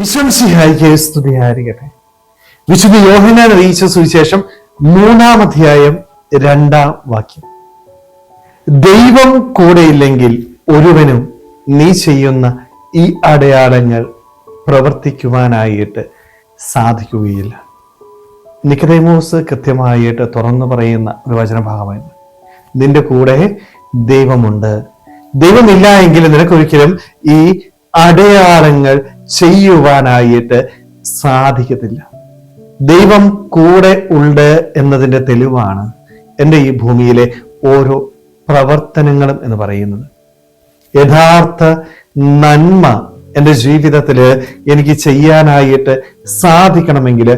ഈശ്വംസിഹായിക്ക് സ്തുതിയായിരിക്കട്ടെ. വിശുദ്ധ യോഹന്നാൻ അറിയിച്ച സുവിശേഷം 3-ാം അധ്യായം 2-ാം വാക്യം. ദൈവം കൂടെയില്ലെങ്കിൽ ഒരുവനും നീ ചെയ്യുന്ന ഈ അടയാളങ്ങൾ പ്രവർത്തിക്കുവാനായിട്ട് സാധിക്കുകയില്ല. നിക്കോദേമോസ് കൃത്യമായിട്ട് തുറന്നു പറയുന്ന ഒരു വചനഭാഗമായിരുന്നു. നിന്റെ കൂടെ ദൈവമുണ്ട്. ദൈവമില്ല എങ്കിൽ നിനക്കൊരിക്കലും ഈ അടയാളങ്ങൾ ചെയ്യുവാനായിട്ട് സാധിക്കത്തില്ല. ദൈവം കൂടെ ഉണ്ട് എന്നതിൻ്റെ തെളിവാണ് എൻ്റെ ഈ ഭൂമിയിലെ ഓരോ പ്രവർത്തനങ്ങളും എന്ന് പറയുന്നത്. യഥാർത്ഥ നന്മ എൻ്റെ ജീവിതത്തിൽ എനിക്ക് ചെയ്യാനായിട്ട് സാധിക്കണമെങ്കിൽ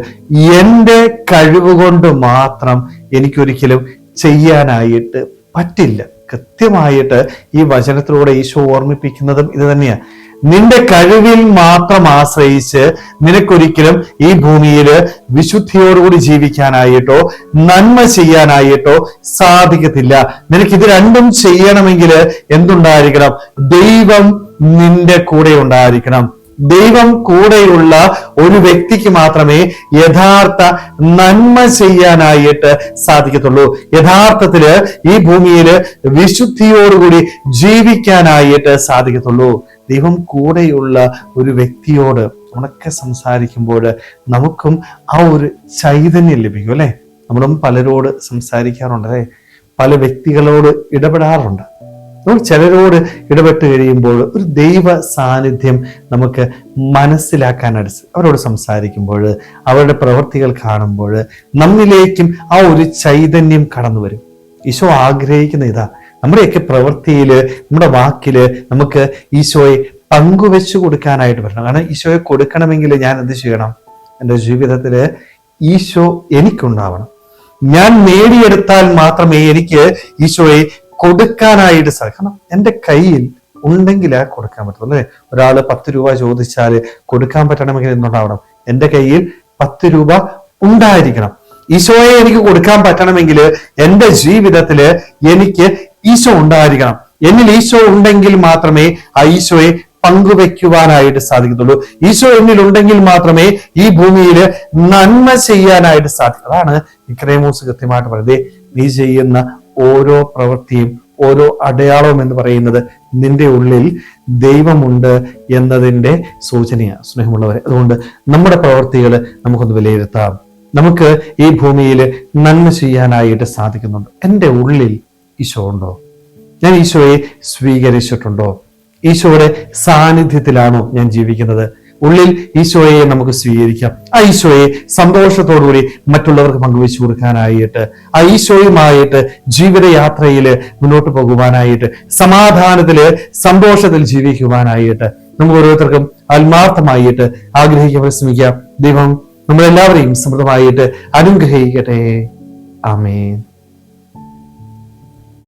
എൻ്റെ കഴിവുകൊണ്ട് മാത്രം എനിക്കൊരിക്കലും ചെയ്യാനായിട്ട് പറ്റില്ല. കൃത്യമായിട്ട് ഈ വചനത്തിലൂടെ ഈശോ ഓർമ്മിപ്പിക്കുന്നതും ഇത് തന്നെയാണ്. നിന്റെ കഴിവിൽ മാത്രം ആശ്രയിച്ച് നിനക്കൊരിക്കലും ഈ ഭൂമിയിൽ വിശുദ്ധിയോടുകൂടി ജീവിക്കാനായിട്ടോ നന്മ ചെയ്യാനായിട്ടോ സാധിക്കത്തില്ല. നിനക്ക് ഇത് രണ്ടും ചെയ്യണമെങ്കിൽ എന്തുണ്ടായിരിക്കണം? ദൈവം നിന്റെ കൂടെ ഉണ്ടായിരിക്കണം. ദൈവം കൂടെയുള്ള ഒരു വ്യക്തിക്ക് മാത്രമേ യഥാർത്ഥ നന്മ ചെയ്യാനായിട്ട് സാധിക്കത്തുള്ളൂ. യഥാർത്ഥത്തില് ഈ ഭൂമിയിൽ വിശുദ്ധിയോടുകൂടി ജീവിക്കാനായിട്ട് സാധിക്കത്തുള്ളൂ. ദൈവം കൂടെയുള്ള ഒരു വ്യക്തിയോട് നമ്മളൊക്കെ സംസാരിക്കുമ്പോൾ നമുക്കും ആ ഒരു ചൈതന്യം ലഭിക്കും അല്ലെ. നമ്മളും പലരോട് സംസാരിക്കാറുണ്ട് അല്ലെ, പല വ്യക്തികളോട് ഇടപെടാറുണ്ട്. ചിലരോട് ഇടപെട്ട് കഴിയുമ്പോൾ ഒരു ദൈവ സാന്നിധ്യം നമുക്ക് മനസ്സിലാക്കാനായിട്ട്, അവരോട് സംസാരിക്കുമ്പോൾ അവരുടെ പ്രവൃത്തികൾ കാണുമ്പോൾ നമ്മിലേക്കും ആ ഒരു ചൈതന്യം കടന്നു വരും. ഈശോ ആഗ്രഹിക്കുന്ന ഇതാ, നമ്മുടെയൊക്കെ പ്രവൃത്തിയില് നമ്മുടെ വാക്കില് നമുക്ക് ഈശോയെ പങ്കുവെച്ചു കൊടുക്കാനായിട്ട് പറ്റണം. കാരണം ഈശോയെ കൊടുക്കണമെങ്കിൽ ഞാൻ എന്ത് ചെയ്യണം? എൻ്റെ ജീവിതത്തില് ഈശോ എനിക്കുണ്ടാവണം. ഞാൻ നേടിയെടുത്താൽ മാത്രമേ എനിക്ക് ഈശോയെ കൊടുക്കാനായിട്ട് സാധിക്കണം. എൻ്റെ കയ്യിൽ ഉണ്ടെങ്കിലേ കൊടുക്കാൻ പറ്റുള്ളൂ അല്ലേ. ഒരാള് 10 രൂപ ചോദിച്ചാൽ കൊടുക്കാൻ പറ്റണമെങ്കിൽ എന്തുണ്ടാവണം? എൻ്റെ കയ്യിൽ 10 രൂപ ഉണ്ടായിരിക്കണം. ഈശോയെ എനിക്ക് കൊടുക്കാൻ പറ്റണമെങ്കിൽ എൻ്റെ ജീവിതത്തില് എനിക്ക് ഈശോ ഉണ്ടായിരിക്കണം. എന്നിൽ ഈശോ ഉണ്ടെങ്കിൽ മാത്രമേ ആ ഈശോയെ പങ്കുവെക്കുവാനായിട്ട് സാധിക്കത്തുള്ളൂ. ഈശോ എന്നിൽ ഉണ്ടെങ്കിൽ മാത്രമേ ഈ ഭൂമിയിൽ നന്മ ചെയ്യാനായിട്ട് സാധിക്കൂ. അതാണ് നിക്കോദേമോസ് കൃത്യമായിട്ട് പറയുന്നത്. നീ ചെയ്യുന്ന ഓരോ പ്രവൃത്തിയും ഓരോ അടയാളവും എന്ന് പറയുന്നത് നിന്റെ ഉള്ളിൽ ദൈവമുണ്ട് എന്നതിൻ്റെ സൂചനയാണ്. സ്നേഹമുള്ളവരെ, അതുകൊണ്ട് നമ്മുടെ പ്രവൃത്തികൾ നമുക്കൊന്ന് വിലയിരുത്താം. നമുക്ക് ഈ ഭൂമിയിൽ നന്മ ചെയ്യാനായിട്ട് സാധിക്കുന്നുണ്ട്. എൻ്റെ ഉള്ളിൽ ഈശോ ഉണ്ടോ? ഞാൻ ഈശോയെ സ്വീകരിച്ചിട്ടുണ്ടോ? ഈശോയുടെ സാന്നിധ്യത്തിലാണോ ഞാൻ ജീവിക്കുന്നത്? ഉള്ളിൽ ഈശോയെ നമുക്ക് സ്വീകരിക്കാം. ആ ഈശോയെ സന്തോഷത്തോടുകൂടി മറ്റുള്ളവർക്ക് പങ്കുവെച്ചു കൊടുക്കാനായിട്ട്, ആ ഈശോയുമായിട്ട് ജീവിതയാത്രയിൽ മുന്നോട്ട് പോകുവാനായിട്ട്, സമാധാനത്തില് സന്തോഷത്തിൽ ജീവിക്കുവാനായിട്ട് നമുക്ക് ഓരോരുത്തർക്കും ആത്മാർത്ഥമായിട്ട് ആഗ്രഹിക്കാൻ ശ്രമിക്കാം. ദൈവം നമ്മളെല്ലാവരെയും സമൃദ്ധമായിട്ട് അനുഗ്രഹിക്കട്ടെ. ആമേൻ.